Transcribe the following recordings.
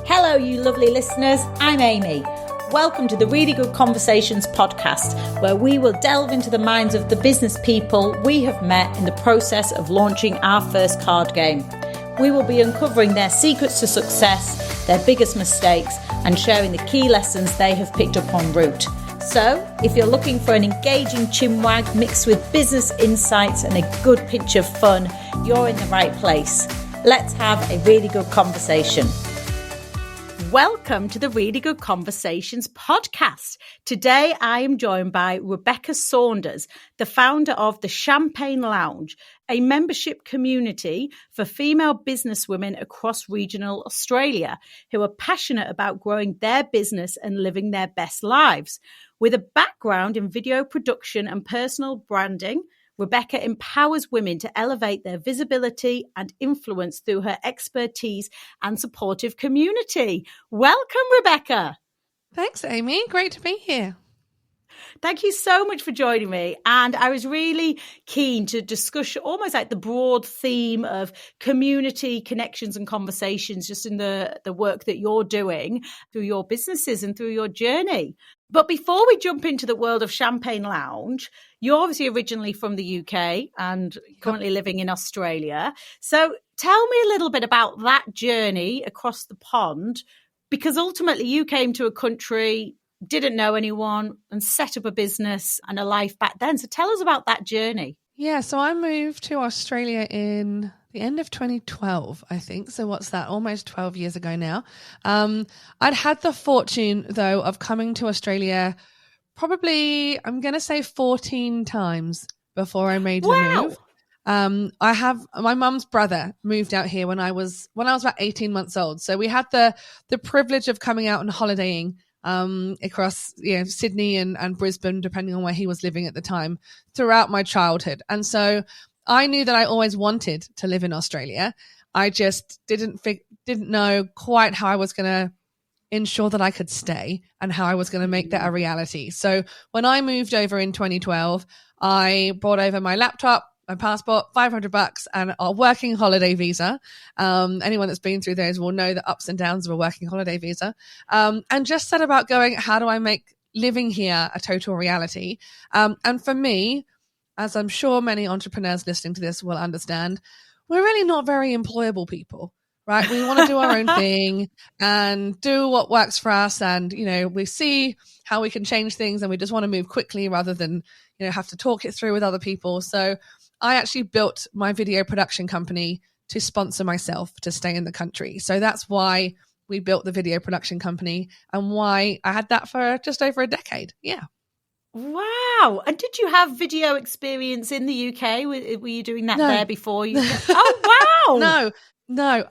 Hello, you lovely listeners. I'm Amy. Welcome to the Really Good Conversations podcast, where we will delve into the minds of the business people we have met in the process of launching our first card game. We will be uncovering their secrets to success, their biggest mistakes, and sharing the key lessons they have picked up en route. So, if you're looking for an engaging chinwag mixed with business insights and a good pinch of fun, you're in the right place. Let's have a really good conversation. Welcome to the Really Good Conversations podcast. Today I am joined by Rebecca Saunders, the founder of the Champagne Lounge, a membership community for female businesswomen across regional Australia who are passionate about growing their business and living their best lives. With a background in video production and personal branding, Rebecca empowers women to elevate their visibility and influence through her expertise and supportive community. Welcome, Rebecca. Thanks, Amy. Great to be here. Thank you so much for joining me. And I was really keen to discuss almost like the broad theme of community connections and conversations just in the work that you're doing through your businesses and through your journey. But before we jump into the world of Champagne Lounge, you're obviously originally from the UK and currently living in Australia. So tell me a little bit about that journey across the pond, because ultimately you came to a country, didn't know anyone, and set up a business and a life back then. So tell us about that journey. Yeah, so I moved to Australia in the end of 2012, I think. So what's that? Almost 12 years ago now. I'd had the fortune, though, of coming to Australia probably, I'm going to say 14 times before I made the move. I have my mum's brother moved out here when I was about 18 months old. So we had the privilege of coming out and holidaying across Sydney and Brisbane, depending on where he was living at the time, throughout my childhood. And so I knew that I always wanted to live in Australia. I just didn't know quite how I was going to ensure that I could stay and how I was going to make that a reality. So when I moved over in 2012, I brought over my laptop, my passport, $500 and a working holiday visa. Anyone that's been through those will know the ups and downs of a working holiday visa. And just set about going, how do I make living here a total reality? And for me, as I'm sure many entrepreneurs listening to this will understand, we're really not very employable people, right? We want to do our own thing and do what works for us. And, we see how we can change things and we just want to move quickly rather than, have to talk it through with other people. So I actually built my video production company to sponsor myself to stay in the country. So that's why we built the video production company and why I had that for just over a decade. Yeah. Wow. And did you have video experience in the UK? Were you doing that there before you? Oh, wow. No.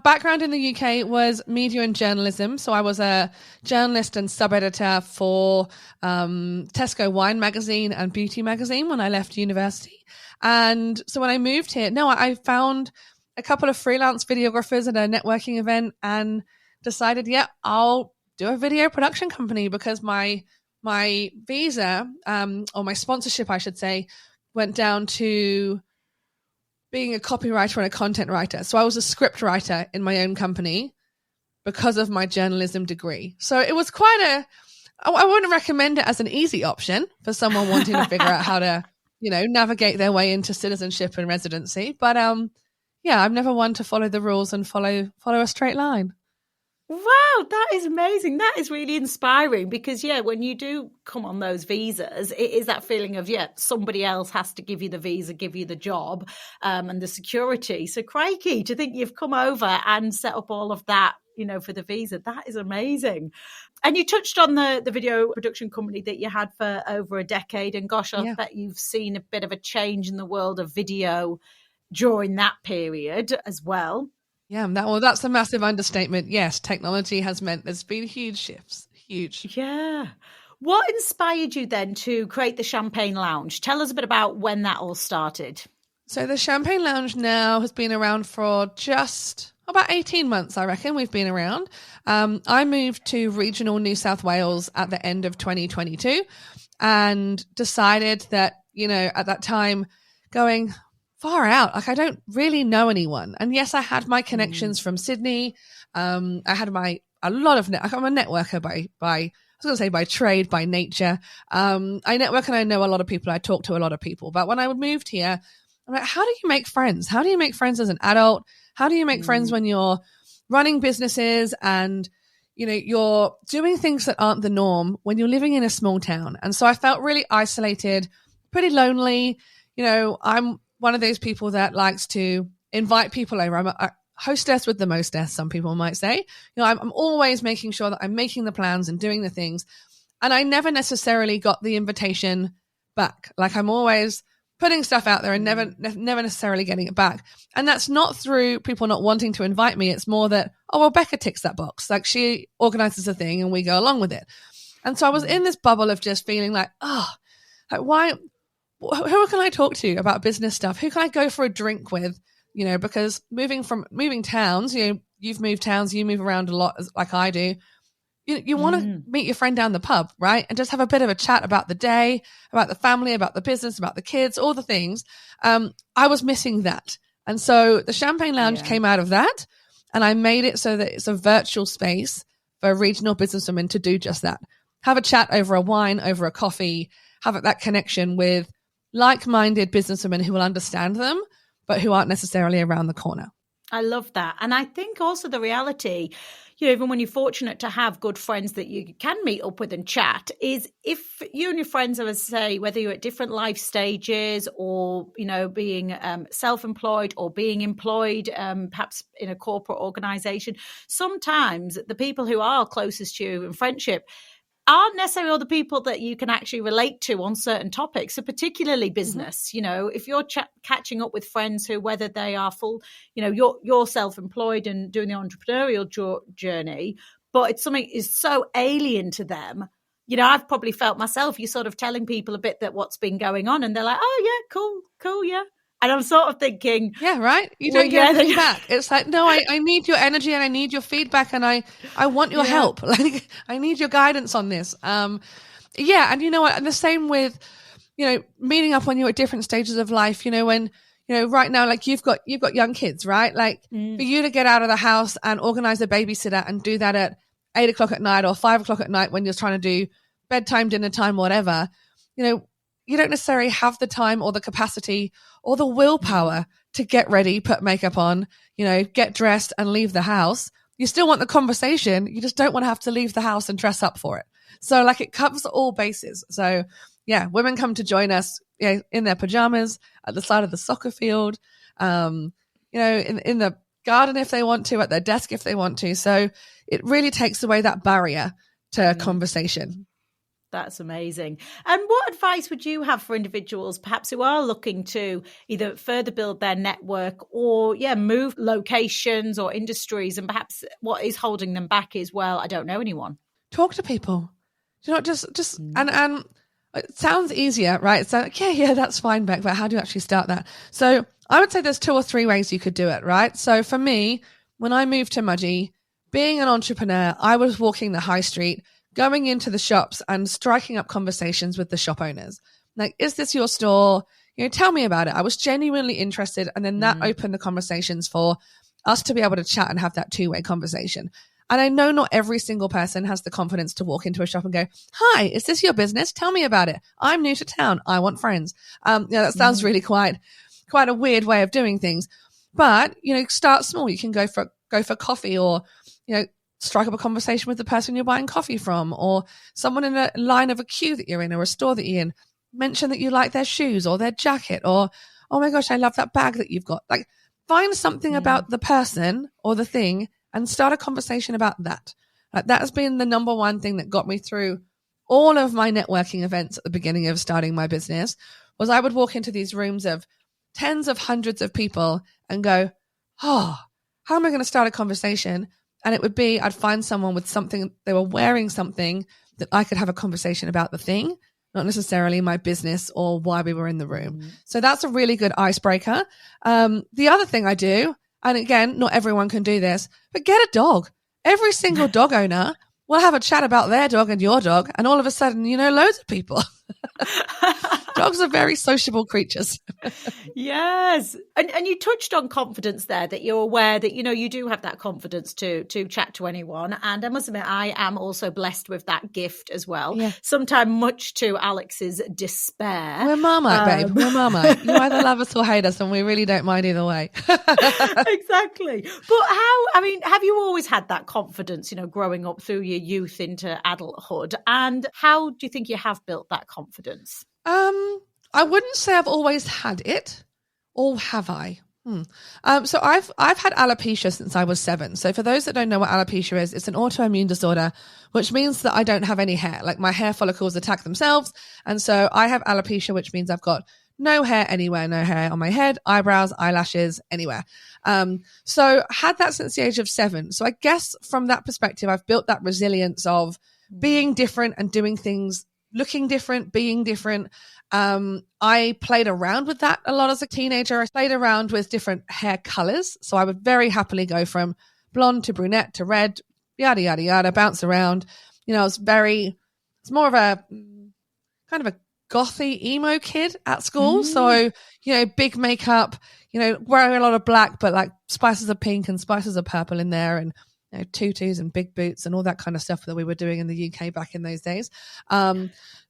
Background in the UK was media and journalism. So I was a journalist and sub-editor for Tesco Wine Magazine and Beauty Magazine when I left university. And so when I moved here, I found a couple of freelance videographers at a networking event and decided, I'll do a video production company because my visa, or my sponsorship, I should say, went down to being a copywriter and a content writer. So I was a script writer in my own company because of my journalism degree. So it was I wouldn't recommend it as an easy option for someone wanting to figure out how to, navigate their way into citizenship and residency. But I'm never one to follow the rules and follow a straight line. Wow, that is amazing. That is really inspiring because, when you do come on those visas, it is that feeling of, somebody else has to give you the visa, give you the job and the security. So crikey, to think you've come over and set up all of that, for the visa, that is amazing. And you touched on the video production company that you had for over a decade. And gosh, I bet you've seen a bit of a change in the world of video during that period as well. Yeah, that's a massive understatement. Yes, technology has meant there's been huge shifts. Huge. Yeah. What inspired you then to create the Champagne Lounge? Tell us a bit about when that all started. So the Champagne Lounge now has been around for just about 18 months, I reckon we've been around. I moved to regional New South Wales at the end of 2022 and decided that, at that time going, far out. Like I don't really know anyone. And yes, I had my connections from Sydney. I had I'm a networker by trade, by nature. I network and I know a lot of people. I talk to a lot of people. But when I moved here, I'm like, how do you make friends? How do you make friends as an adult? How do you make friends when you're running businesses and, you know, you're doing things that aren't the norm when you're living in a small town? And so I felt really isolated, pretty lonely. You know, I'm one of those people that likes to invite people over. I'm a hostess with the mostess, some people might say. You know, I'm always making sure that I'm making the plans and doing the things. And I never necessarily got the invitation back. Like I'm always putting stuff out there and never necessarily getting it back. And that's not through people not wanting to invite me. It's more that, oh, well, Becca ticks that box. Like she organizes a thing and we go along with it. And so I was in this bubble of just feeling like, why, who can I talk to about business stuff? Who can I go for a drink with? You know, because moving towns, you know, you've moved towns, you move around a lot like I do. You want to meet your friend down the pub, right? And just have a bit of a chat about the day, about the family, about the business, about the kids, all the things. I was missing that. And so the Champagne Lounge came out of that. And I made it so that it's a virtual space for regional businesswomen to do just that. Have a chat over a wine, over a coffee, have that connection with like-minded businesswomen who will understand them, but who aren't necessarily around the corner. I love that. And I think also the reality, you know, even when you're fortunate to have good friends that you can meet up with and chat, is if you and your friends are, say, whether you're at different life stages or, you know, being self-employed or being employed, perhaps in a corporate organization, sometimes the people who are closest to you in friendship aren't necessarily all the people that you can actually relate to on certain topics, so particularly business. You know, if you're catching up with friends who, whether they are full, you know, you're self-employed and doing the entrepreneurial journey, but it's something is so alien to them. You know, I've probably felt myself, you're sort of telling people a bit that what's been going on and they're like, oh yeah, cool, yeah. And I'm sort of thinking, yeah, right. You don't get anything back. It's like, no, I need your energy and I need your feedback and I want your help. Like I need your guidance on this. Yeah. And you know what? And the same with, you know, meeting up when you're at different stages of life, you know, when, you know, right now, like you've got young kids, right? Like for you to get out of the house and organize a babysitter and do that at 8 o'clock at night or 5 o'clock at night when you're trying to do bedtime, dinner time, whatever, you know, you don't necessarily have the time or the capacity or the willpower to get ready, put makeup on, you know, get dressed and leave the house. You still want the conversation. You just don't want to have to leave the house and dress up for it. So like it covers all bases. So yeah, women come to join us, you know, in their pajamas at the side of the soccer field, you know, in the garden if they want to, at their desk if they want to. So it really takes away that barrier to conversation. That's amazing. And what advice would you have for individuals perhaps who are looking to either further build their network or, move locations or industries, and perhaps what is holding them back is, well, I don't know anyone? Talk to people. You know, just and it sounds easier, right? It's like, yeah, that's fine, Beck, but how do you actually start that? So I would say there's 2 or 3 ways you could do it, right? So for me, when I moved to Mudgee, being an entrepreneur, I was walking the high street, going into the shops and striking up conversations with the shop owners. Like, is this your store? You know, tell me about it. I was genuinely interested. And then that opened the conversations for us to be able to chat and have that 2-way conversation. And I know not every single person has the confidence to walk into a shop and go, hi, is this your business? Tell me about it. I'm new to town. I want friends. That sounds really quite a weird way of doing things. But, you know, start small. You can go for coffee or, you know, strike up a conversation with the person you're buying coffee from or someone in a line of a queue that you're in or a store that you're in. Mention that you like their shoes or their jacket or, oh my gosh, I love that bag that you've got. Like find something about the person or the thing and start a conversation about that. That has been the number one thing that got me through all of my networking events at the beginning of starting my business was I would walk into these rooms of tens of hundreds of people and go, oh, how am I going to start a conversation? And it would be, I'd find someone with something, they were wearing something that I could have a conversation about the thing, not necessarily my business or why we were in the room. So that's a really good icebreaker. The other thing I do, and again, not everyone can do this, but get a dog. Every single dog owner will have a chat about their dog and your dog. And all of a sudden, you know, loads of people. Dogs are very sociable creatures. Yes. And you touched on confidence there, that you're aware that, you do have that confidence to chat to anyone. And I must admit, I am also blessed with that gift as well. Yeah. Sometimes much to Alex's despair. We're Marmite, babe. We're Marmite. You either love us or hate us, and we really don't mind either way. Exactly. But have you always had that confidence, growing up through your youth into adulthood? And how do you think you have built that confidence? I wouldn't say I've always had it, or have I? So I've had alopecia since I was 7. So for those that don't know what alopecia is, it's an autoimmune disorder, which means that I don't have any hair. Like my hair follicles attack themselves. And so I have alopecia, which means I've got no hair anywhere, no hair on my head, eyebrows, eyelashes, anywhere. So had that since the age of 7. So I guess from that perspective, I've built that resilience of being different and doing things, looking different, being different. I played around with that a lot as a teenager. I played around with different hair colors. So I would very happily go from blonde to brunette to red, yada, yada, yada, bounce around. It's more of a kind of a gothy emo kid at school. So, big makeup, wearing a lot of black, but like spices of pink and spices of purple in there, and tutus and big boots and all that kind of stuff that we were doing in the UK back in those days.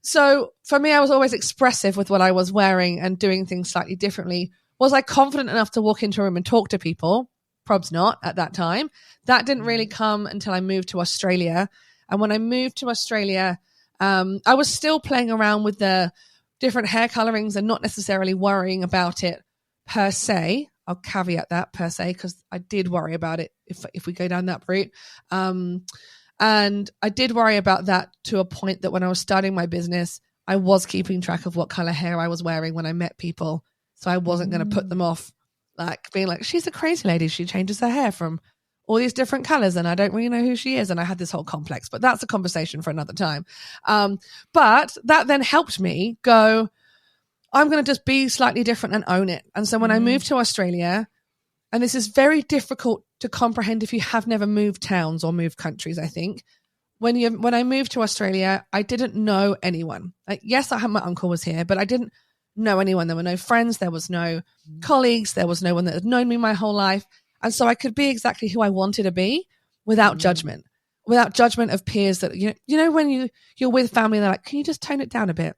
So for me, I was always expressive with what I was wearing and doing things slightly differently. Was I confident enough to walk into a room and talk to people? Probs not at that time. That didn't really come until I moved to Australia. And when I moved to Australia, I was still playing around with the different hair colorings and not necessarily worrying about it per se. I'll caveat that per se, because I did worry about it if we go down that route. And I did worry about that to a point that when I was starting my business, I was keeping track of what color hair I was wearing when I met people. So I wasn't going to put them off, like being like, she's a crazy lady. She changes her hair from all these different colors and I don't really know who she is. And I had this whole complex, but that's a conversation for another time. But that then helped me go, I'm going to just be slightly different and own it. And so when I moved to Australia, and this is very difficult to comprehend if you have never moved towns or moved countries, I think. When I moved to Australia, I didn't know anyone. Yes, I had my uncle was here, but I didn't know anyone. There were no friends. There was no colleagues. There was no one that had known me my whole life. And so I could be exactly who I wanted to be without judgment of peers that, when you're with family, they're like, can you just tone it down a bit?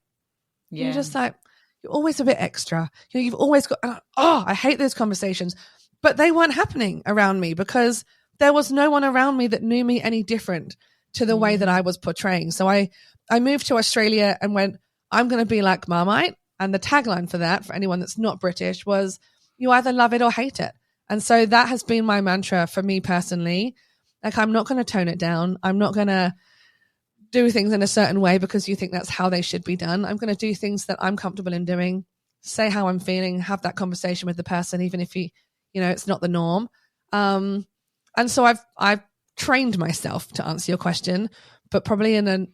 Yeah. You're just like, you're always a bit extra. You've always got, I hate those conversations. But they weren't happening around me because there was no one around me that knew me any different to the way that I was portraying. So I moved to Australia and went, I'm going to be like Marmite. And the tagline for that, for anyone that's not British, was you either love it or hate it. And so that has been my mantra for me personally. Like, I'm not going to tone it down. I'm not going to do things in a certain way because you think that's how they should be done. I'm going to do things that I'm comfortable in doing, say how I'm feeling, have that conversation with the person, even if it's not the norm. And so I've trained myself to answer your question, but probably in a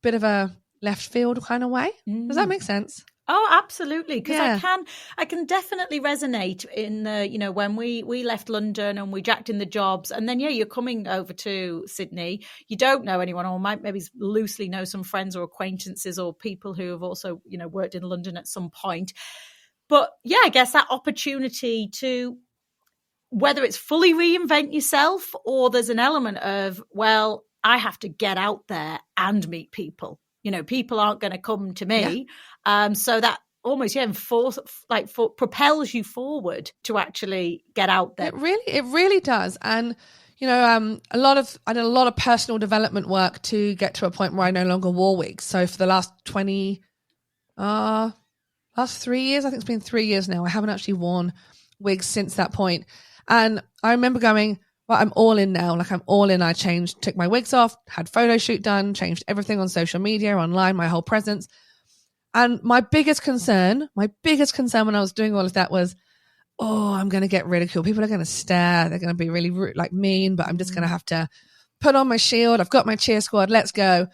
bit of a left field kind of way. Does that make sense? Oh, absolutely. Because I can definitely resonate in the, when we left London and we jacked in the jobs, and then, you're coming over to Sydney. You don't know anyone, or might maybe loosely know some friends or acquaintances or people who have also, worked in London at some point. But I guess that opportunity to, whether it's fully reinvent yourself or there's an element of, well, I have to get out there and meet people. People aren't going to come to me. Yeah. So that almost propels you forward to actually get out there. It really does. And I did a lot of personal development work to get to a point where I no longer wore wigs. So for the last 3 years, I think it's been 3 years now, I haven't actually worn wigs since that point. And I remember going, well, I'm all in now. Like, I'm all in. I took my wigs off, had photo shoot done, changed everything on social media, online, my whole presence. And my biggest concern when I was doing all of that was, I'm going to get ridiculed. People are going to stare. They're going to be really rude, mean, but I'm just going to have to put on my shield. I've got my cheer squad. Let's go.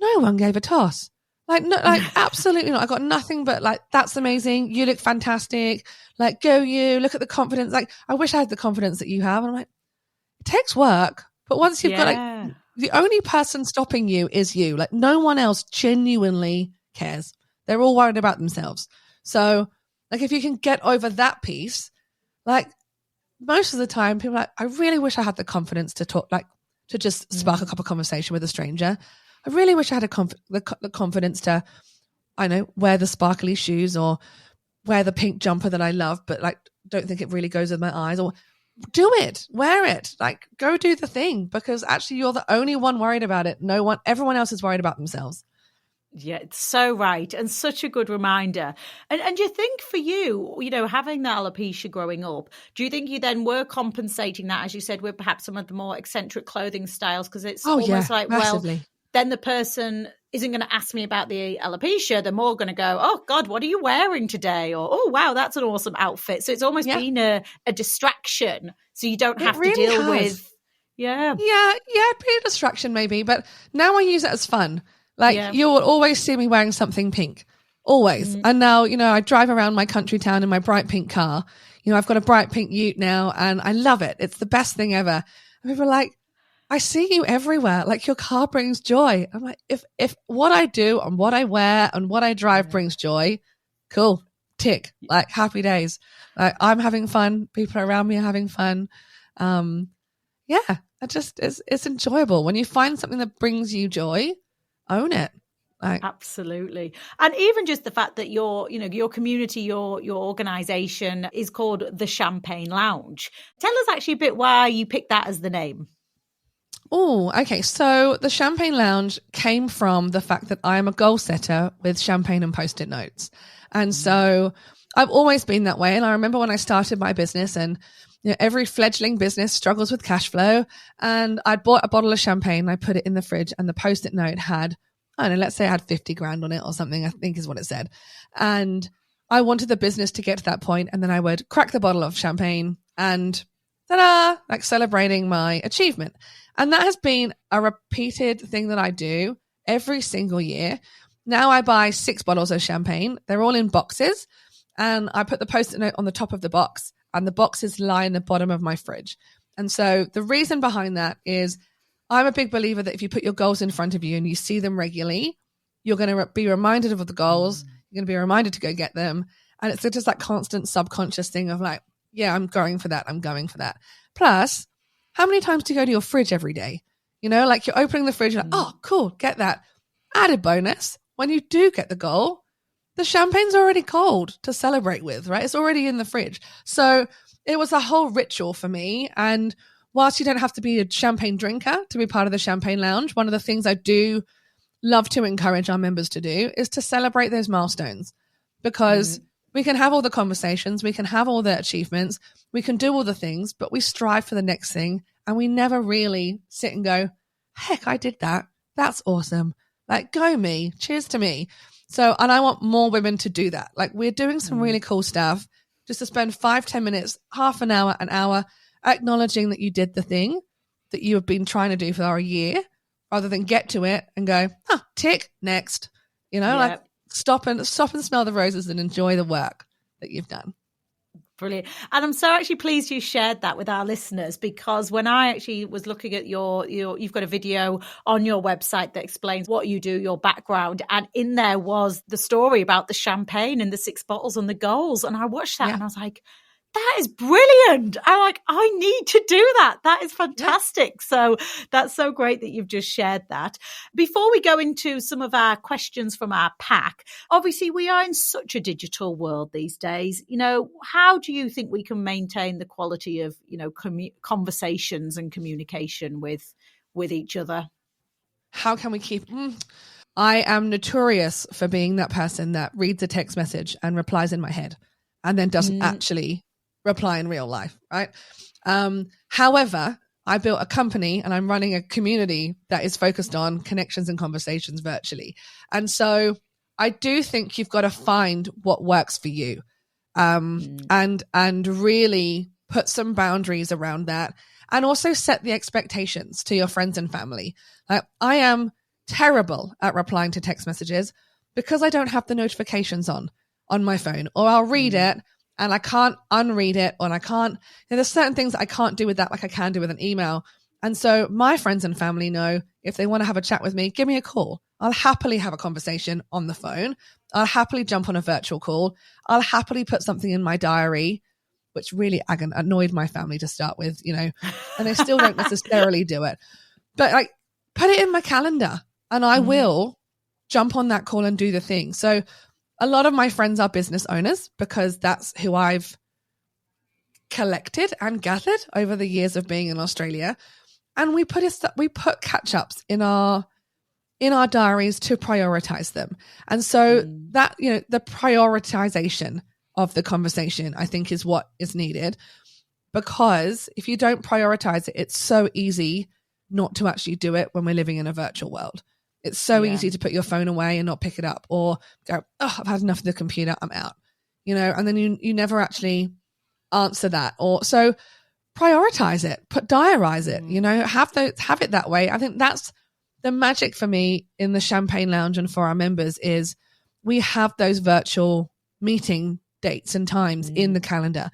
No one gave a toss. Absolutely not. I got nothing but that's amazing. You look fantastic. Go you. Look at the confidence. I wish I had the confidence that you have. And I'm like, it takes work. But once you've got the only person stopping you is you. No one else genuinely cares. They're all worried about themselves. So like if you can get over that piece, like most of the time people are like, I really wish I had the confidence to talk, like to just spark a couple of conversation with a stranger. I really wish I had the confidence to, I know, wear the sparkly shoes or wear the pink jumper that I love, but like don't think it really goes with my eyes, or do it, wear it, like go do the thing, because actually you're the only one worried about it. Everyone else is worried about themselves. Yeah, it's so right, and such a good reminder. And do you think for you, having that alopecia growing up, do you think you then were compensating that, as you said, with perhaps some of the more eccentric clothing styles? Because it's almost like, massively. well, then the person isn't going to ask me about the alopecia. They're more going to go, oh, God, what are you wearing today? Or, oh, wow, that's an awesome outfit. So it's almost been a distraction. So you don't have to deal with. Yeah, it'd be a distraction maybe. But now I use it as fun. Like you will always see me wearing something pink. Always. And now, I drive around my country town in my bright pink car. I've got a bright pink ute now and I love it. It's the best thing ever. And people are like, I see you everywhere. Like your car brings joy. I'm like, if what I do and what I wear and what I drive brings joy, cool, tick, like happy days. Like I'm having fun. People around me are having fun. It's enjoyable. When you find something that brings you joy, own it. Absolutely. And even just the fact that your community, your organization is called the Champagne Lounge. Tell us actually a bit why you picked that as the name. Oh, okay. So the Champagne Lounge came from the fact that I'm a goal setter with champagne and Post-it notes. And so I've always been that way. And I remember when I started my business, and every fledgling business struggles with cash flow. And I'd bought a bottle of champagne, I put it in the fridge, and the Post-it note had, I don't know, let's say I had 50 grand on it or something, I think is what it said. And I wanted the business to get to that point, and then I would crack the bottle of champagne and ta-da, like celebrating my achievement. And that has been a repeated thing that I do every single year. Now I buy 6 bottles of champagne. They're all in boxes, and I put the Post-it note on the top of the box, and the boxes lie in the bottom of my fridge. And so the reason behind that is I'm a big believer that if you put your goals in front of you and you see them regularly, you're going to be reminded of the goals. You're going to be reminded to go get them. And it's just that constant subconscious thing of like, yeah, I'm going for that. I'm going for that. Plus, how many times do you go to your fridge every day? Like you're opening the fridge, you're like, oh, cool, get that. Added bonus, when you do get the goal, the champagne's already cold to celebrate with, right? It's already in the fridge. So it was a whole ritual for me. And whilst you don't have to be a champagne drinker to be part of the Champagne Lounge, one of the things I do love to encourage our members to do is to celebrate those milestones, because we can have all the conversations, we can have all the achievements, we can do all the things, but we strive for the next thing. And we never really sit and go, heck, I did that. That's awesome. Like, go me. Cheers to me. So, and I want more women to do that. Like, we're doing some really cool stuff, just to spend 5-10 minutes, half an hour, acknowledging that you did the thing that you have been trying to do for a year, rather than get to it and go, tick, next. Like stop and smell the roses and enjoy the work that you've done. Brilliant. And I'm so actually pleased you shared that with our listeners, because when I actually was looking at you've got a video on your website that explains what you do, your background, and in there was the story about the champagne and the 6 bottles and the goals. And I watched that and I was like, that is brilliant. I need to do that. That is fantastic. Yeah. So that's so great that you've just shared that. Before we go into some of our questions from our pack, obviously we are in such a digital world these days. How do you think we can maintain the quality of, conversations and communication with each other? How can we keep... I am notorious for being that person that reads a text message and replies in my head and then doesn't actually reply in real life, right? However, I built a company and I'm running a community that is focused on connections and conversations virtually. And so I do think you've got to find what works for you, and really put some boundaries around that, and also set the expectations to your friends and family. Like, I am terrible at replying to text messages because I don't have the notifications on my phone, or I'll read it and I can't unread it, or I can't, there's certain things I can't do with that, like I can do with an email. And so my friends and family know if they want to have a chat with me, give me a call. I'll happily have a conversation on the phone. I'll happily jump on a virtual call. I'll happily put something in my diary, which really annoyed my family to start with, and they still don't necessarily do it. But like, put it in my calendar and I will jump on that call and do the thing. So a lot of my friends are business owners because that's who I've collected and gathered over the years of being in Australia. And we put catch-ups in our diaries to prioritize them. And so that, the prioritization of the conversation, I think, is what is needed, because if you don't prioritize it, it's so easy not to actually do it when we're living in a virtual world. It's so easy to put your phone away and not pick it up, or go, oh, I've had enough of the computer, I'm out, and then you never actually answer that. Or so prioritize it, diarize it, have it that way. I think that's the magic for me in the Champagne Lounge and for our members is we have those virtual meeting dates and times in the calendar,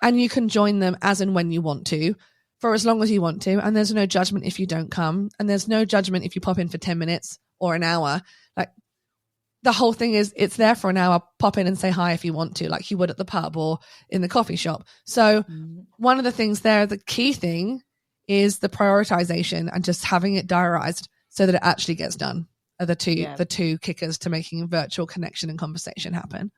and you can join them as and when you want to, for as long as you want to. And there's no judgment if you don't come. And there's no judgment if you pop in for 10 minutes or an hour. Like, the whole thing is it's there for an hour. Pop in and say hi if you want to, like you would at the pub or in the coffee shop. So one of the things there, the key thing is the prioritization and just having it diarized so that it actually gets done are the two kickers to making virtual connection and conversation happen.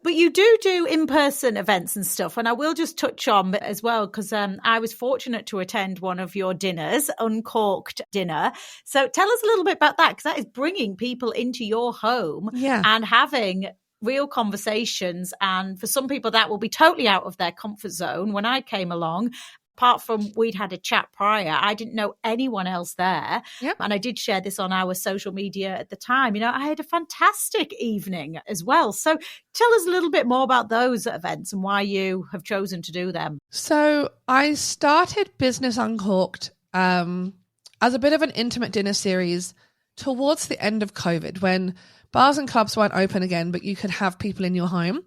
But you do in-person events and stuff. And I will just touch on as well, because I was fortunate to attend one of your dinners, Uncorked Dinner. So tell us a little bit about that, because that is bringing people into your home and having real conversations. And for some people, that will be totally out of their comfort zone. When I came along, apart from we'd had a chat prior, I didn't know anyone else there. Yep. And I did share this on our social media at the time. I had a fantastic evening as well. So tell us a little bit more about those events and why you have chosen to do them. So I started Business Uncorked as a bit of an intimate dinner series towards the end of COVID, when bars and clubs weren't open again, but you could have people in your home.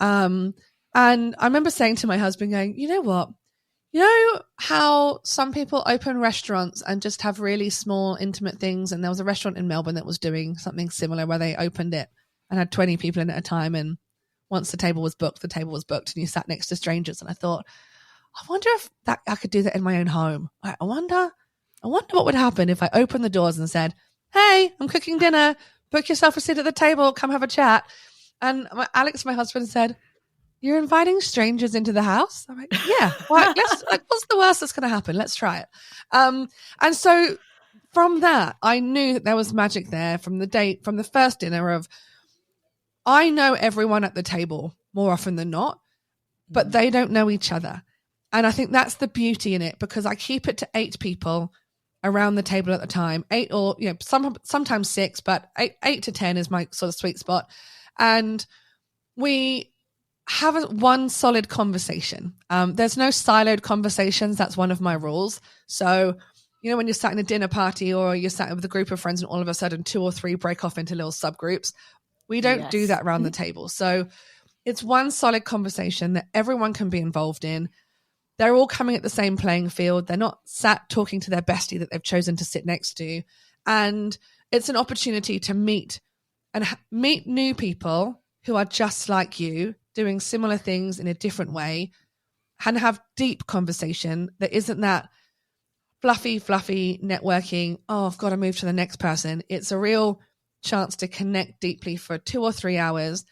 And I remember saying to my husband, going, you know what? You know how some people open restaurants and just have really small, intimate things? And there was a restaurant in Melbourne that was doing something similar, where they opened it and had 20 people in at a time. And once the table was booked, and you sat next to strangers. And I thought, I wonder if I could do that in my own home. I wonder what would happen if I opened the doors and said, hey, I'm cooking dinner. Book yourself a seat at the table. Come have a chat. And Alex, my husband, said, you're inviting strangers into the house? I'm like, yeah. Well, what's the worst that's going to happen? Let's try it. And so from that, I knew that there was magic there from the first dinner of, I know everyone at the table more often than not, but they don't know each other. And I think that's the beauty in it, because I keep it to 8 people around the table at the time, 8 or, sometimes 6, but 8 to 10 is my sort of sweet spot. And we have one solid conversation. There's no siloed conversations. That's one of my rules. So, when you're sat in a dinner party or you're sat with a group of friends and all of a sudden 2 or 3 break off into little subgroups, we don't do that around the table. So it's one solid conversation that everyone can be involved in. They're all coming at the same playing field. They're not sat talking to their bestie that they've chosen to sit next to. And it's an opportunity to meet new people who are just like you, doing similar things in a different way, and have deep conversation that isn't that fluffy networking. Oh, I've got to move to the next person. It's a real chance to connect deeply for 2 or 3 hours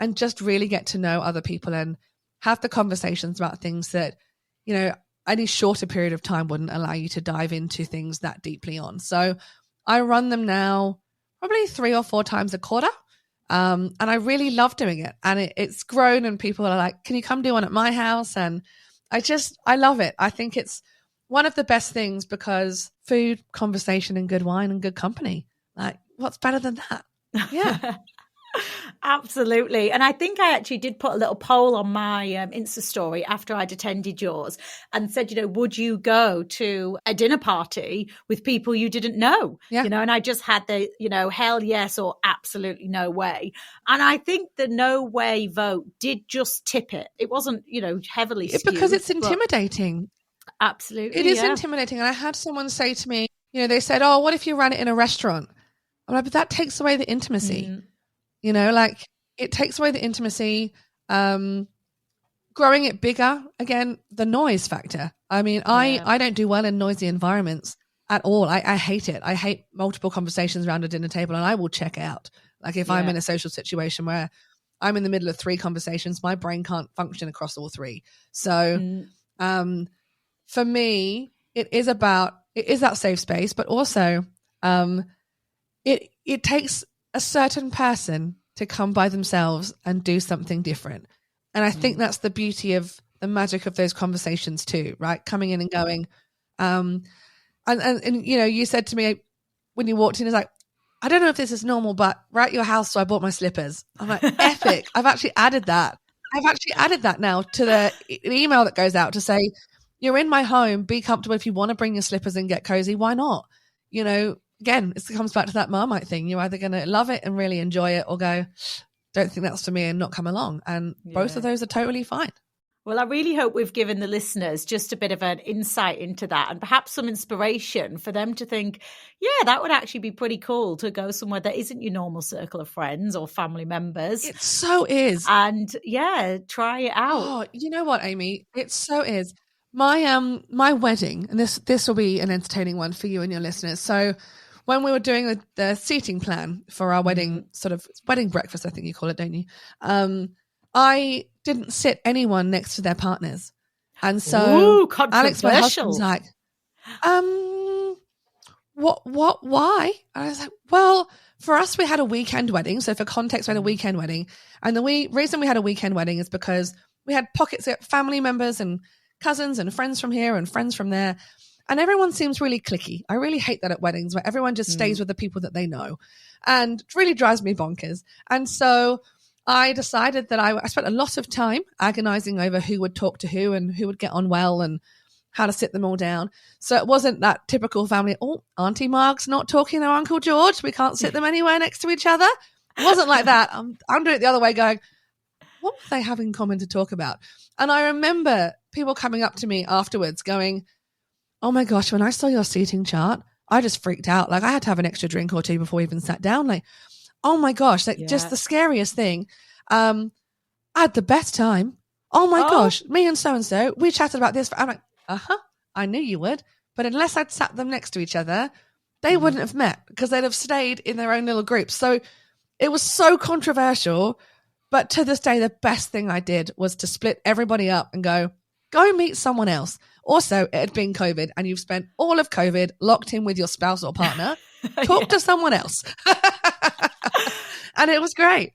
and just really get to know other people and have the conversations about things that, any shorter period of time wouldn't allow you to dive into things that deeply on. So I run them now probably 3 or 4 times a quarter. And I really love doing it. And it's grown, and people are like, can you come do one at my house? And I love it. I think it's one of the best things, because food, conversation, and good wine and good company. Like, what's better than that? Yeah. Absolutely. And I think I actually did put a little poll on my Insta story after I'd attended yours and said, would you go to a dinner party with people you didn't know? Yeah. And I just had the, hell yes or absolutely no way. And I think the no way vote did just tip it. It wasn't, heavily skewed. Because it's intimidating. Absolutely. It is Yeah. intimidating. And I had someone say to me, they said, oh, what if you ran it in a restaurant? I'm like, but that takes away the intimacy. Like it takes away the intimacy. Growing it bigger, again, the noise factor. I mean, I don't do well in noisy environments at all. I hate it. I hate multiple conversations around a dinner table, and I will check out. Like if I'm in a social situation where I'm in the middle of 3 conversations, my brain can't function across all 3. So for me, it is that safe space, but also it takes a certain person to come by themselves and do something different. And I think that's the beauty of the magic of those conversations too, right? Coming in and going. And you said to me when you walked in, it's like, I don't know if this is normal, but we're at your house, so I bought my slippers. I'm like, epic. I've actually added that. Now to the email that goes out to say, you're in my home, be comfortable. If you want to bring your slippers and get cozy, why not? Again, it comes back to that Marmite thing. You're either going to love it and really enjoy it or go, don't think that's for me and not come along. And both of those are totally fine. Well, I really hope we've given the listeners just a bit of an insight into that and perhaps some inspiration for them to think, yeah, that would actually be pretty cool to go somewhere that isn't your normal circle of friends or family members. It so is. And try it out. Oh, you know what, Amy? It so is. My wedding, and this will be an entertaining one for you and your listeners. So when we were doing the seating plan for our wedding, sort of wedding breakfast, I think you call it, don't you? I didn't sit anyone next to their partners. And so Alex, my husband's like, why? And I was like, well, for us, we had a weekend wedding. So for context, we had a weekend wedding. And the reason we had a weekend wedding is because we had pockets of family members and cousins and friends from here and friends from there. And everyone seems really cliquey. I really hate that at weddings where everyone just stays with the people that they know. And it really drives me bonkers. And so I decided that I spent a lot of time agonizing over who would talk to who and who would get on well and how to sit them all down. So it wasn't that typical family, oh, Auntie Marg's not talking to Uncle George. We can't sit them anywhere next to each other. It wasn't like that. I'm doing it the other way going, what were they having in common to talk about? And I remember people coming up to me afterwards going, oh my gosh, when I saw your seating chart, I just freaked out. Like I had to have an extra drink or 2 before we even sat down. Like, oh my gosh, just the scariest thing. I had the best time. Oh my gosh, me and so-and-so, we chatted about this. I'm like, I knew you would. But unless I'd sat them next to each other, they wouldn't have met because they'd have stayed in their own little groups. So it was so controversial. But to this day, the best thing I did was to split everybody up and go meet someone else. Also, it had been COVID and you've spent all of COVID locked in with your spouse or partner. Talk to someone else. And it was great.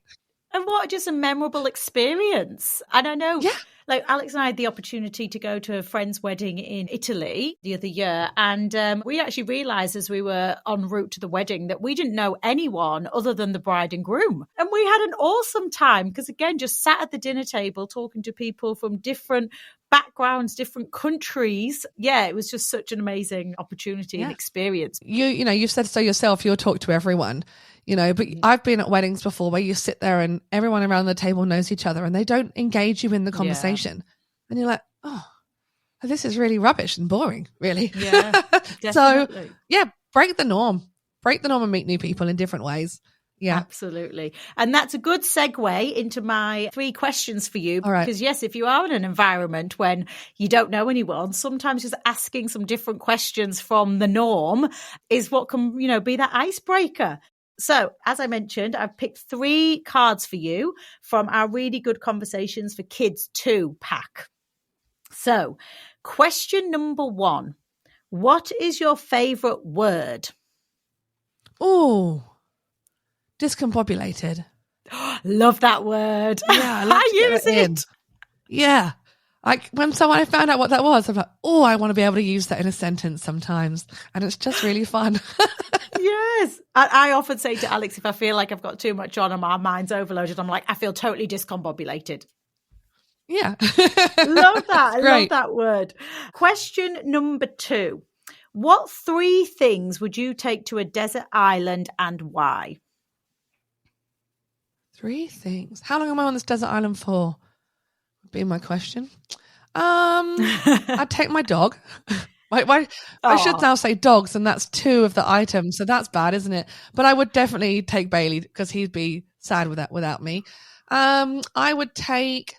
And what just a memorable experience. And I know, like Alex and I had the opportunity to go to a friend's wedding in Italy the other year. And we actually realized as we were en route to the wedding that we didn't know anyone other than the bride and groom. And we had an awesome time because, again, just sat at the dinner table talking to people from different backgrounds, different countries. Yeah, it was just such an amazing opportunity and experience. You've said so yourself, you'll talk to everyone. But I've been at weddings before where you sit there and everyone around the table knows each other and they don't engage you in the conversation. And you're like, oh, this is really rubbish and boring, really. Yeah, definitely. So, break the norm and meet new people in different ways. Yeah, absolutely. And that's a good segue into my 3 questions for you. All right. Because yes, if you are in an environment when you don't know anyone, sometimes just asking some different questions from the norm is what can, be that icebreaker. So, as I mentioned, I've picked 3 cards for you from our Really Good Conversations for Kids 2 pack. So, question number 1. What is your favorite word? Oh, discombobulated. Love that word. Yeah, I use it. Yeah. Like when I found out what that was, I'm like, oh, I want to be able to use that in a sentence sometimes. And it's just really fun. Yes. I often say to Alex, if I feel like I've got too much on and my mind's overloaded, I'm like, I feel totally discombobulated. Yeah. Love that. I love that word. Question number 2. What 3 things would you take to a desert island and why? 3 things. How long am I on this desert island for? Would be my question. I'd take my dog. Why, I should now say dogs, and that's 2 of the items, so that's bad, isn't it? But I would definitely take Bailey because he'd be sad without me. I would take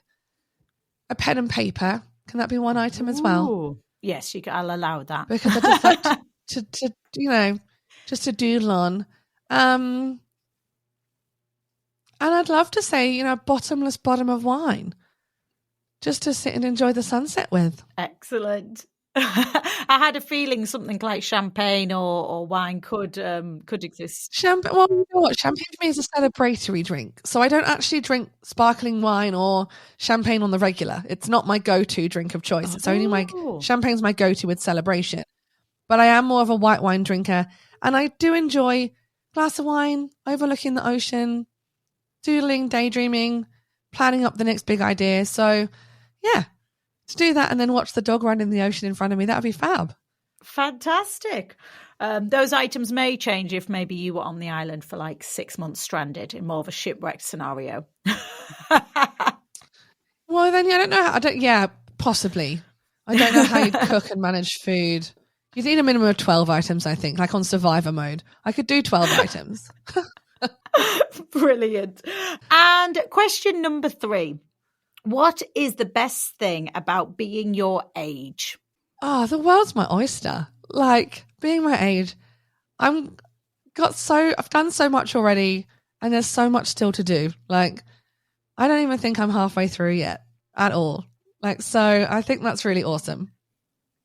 a pen and paper. Can that be one item as well? Ooh, yes, I'll allow that. Because I just like to just to doodle on. And I'd love to say, a bottomless bottom of wine, just to sit and enjoy the sunset with. Excellent. I had a feeling something like champagne or wine could exist. Champagne. Well, you know what? Champagne to me is a celebratory drink. So I don't actually drink sparkling wine or champagne on the regular. It's not my go-to drink of choice. It's only champagne's my go-to with celebration. But I am more of a white wine drinker, and I do enjoy a glass of wine, overlooking the ocean, doodling, daydreaming, planning up the next big idea. So, yeah. To do that and then watch the dog run in the ocean in front of me, that would be fab. Fantastic. Those items may change if maybe you were on the island for like 6 months stranded in more of a shipwrecked scenario. Well, then I don't know. Possibly. I don't know how you'd cook and manage food. You'd need a minimum of 12 items, I think, like on survivor mode. I could do 12 items. Brilliant. And question number 3. What is the best thing about being your age? Oh, the world's my oyster. Like, being my age, I've done so much already, and there's so much still to do. Like, I don't even think I'm halfway through yet at all. Like, so I think that's really awesome.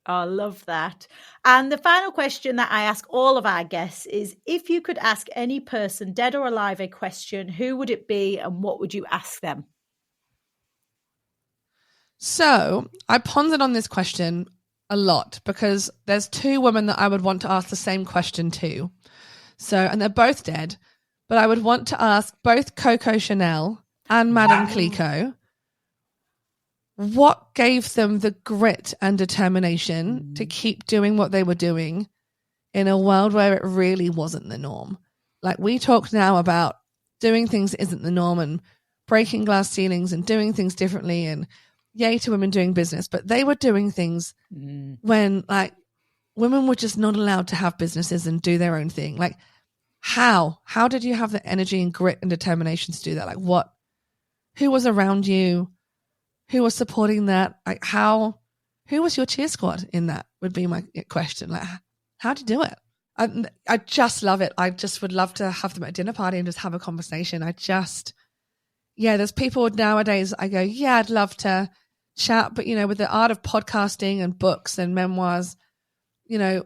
Oh, I love that. And the final question that I ask all of our guests is, if you could ask any person, dead or alive, a question, who would it be and what would you ask them? So I pondered on this question a lot because there's 2 women that I would want to ask the same question to. So, and they're both dead, but I would want to ask both Coco Chanel and Madame Clicquot what gave them the grit and determination to keep doing what they were doing in a world where it really wasn't the norm. Like, we talk now about doing things that isn't the norm and breaking glass ceilings and doing things differently, and yay to women doing business, but they were doing things when, like, women were just not allowed to have businesses and do their own thing. Like, how did you have the energy and grit and determination to do that? Like, who was around you? Who was supporting that? Like, who was your cheer squad in that would be my question. Like, how did you do it? I just love it. I just would love to have them at a dinner party and just have a conversation. There's people nowadays, I go, yeah, I'd love to chat, but, with the art of podcasting and books and memoirs,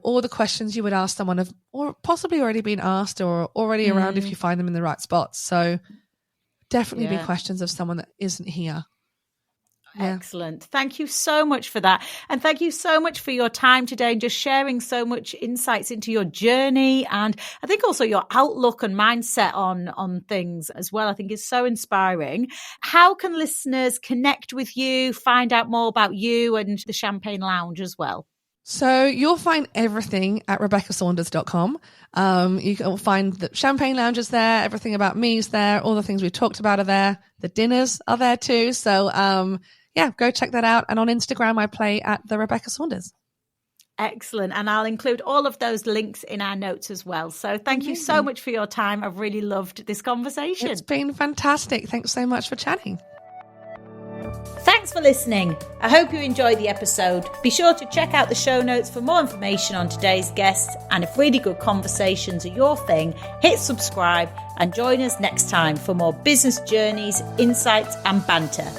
all the questions you would ask someone have or possibly already been asked or already around if you find them in the right spots. So definitely be questions of someone that isn't here. Yeah. Excellent. Thank you so much for that. And thank you so much for your time today and just sharing so much insights into your journey. And I think also your outlook and mindset on things as well, I think is so inspiring. How can listeners connect with you, find out more about you and the Champagne Lounge as well? So you'll find everything at RebeccaSaunders.com. You can find the Champagne Lounge is there, everything about me is there, all the things we've talked about are there. The dinners are there too. So go check that out. And on Instagram, I play at the Rebecca Saunders. Excellent. And I'll include all of those links in our notes as well. So thank you so much for your time. I've really loved this conversation. It's been fantastic. Thanks so much for chatting. Thanks for listening. I hope you enjoyed the episode. Be sure to check out the show notes for more information on today's guests. And if really good conversations are your thing, hit subscribe and join us next time for more business journeys, insights and banter.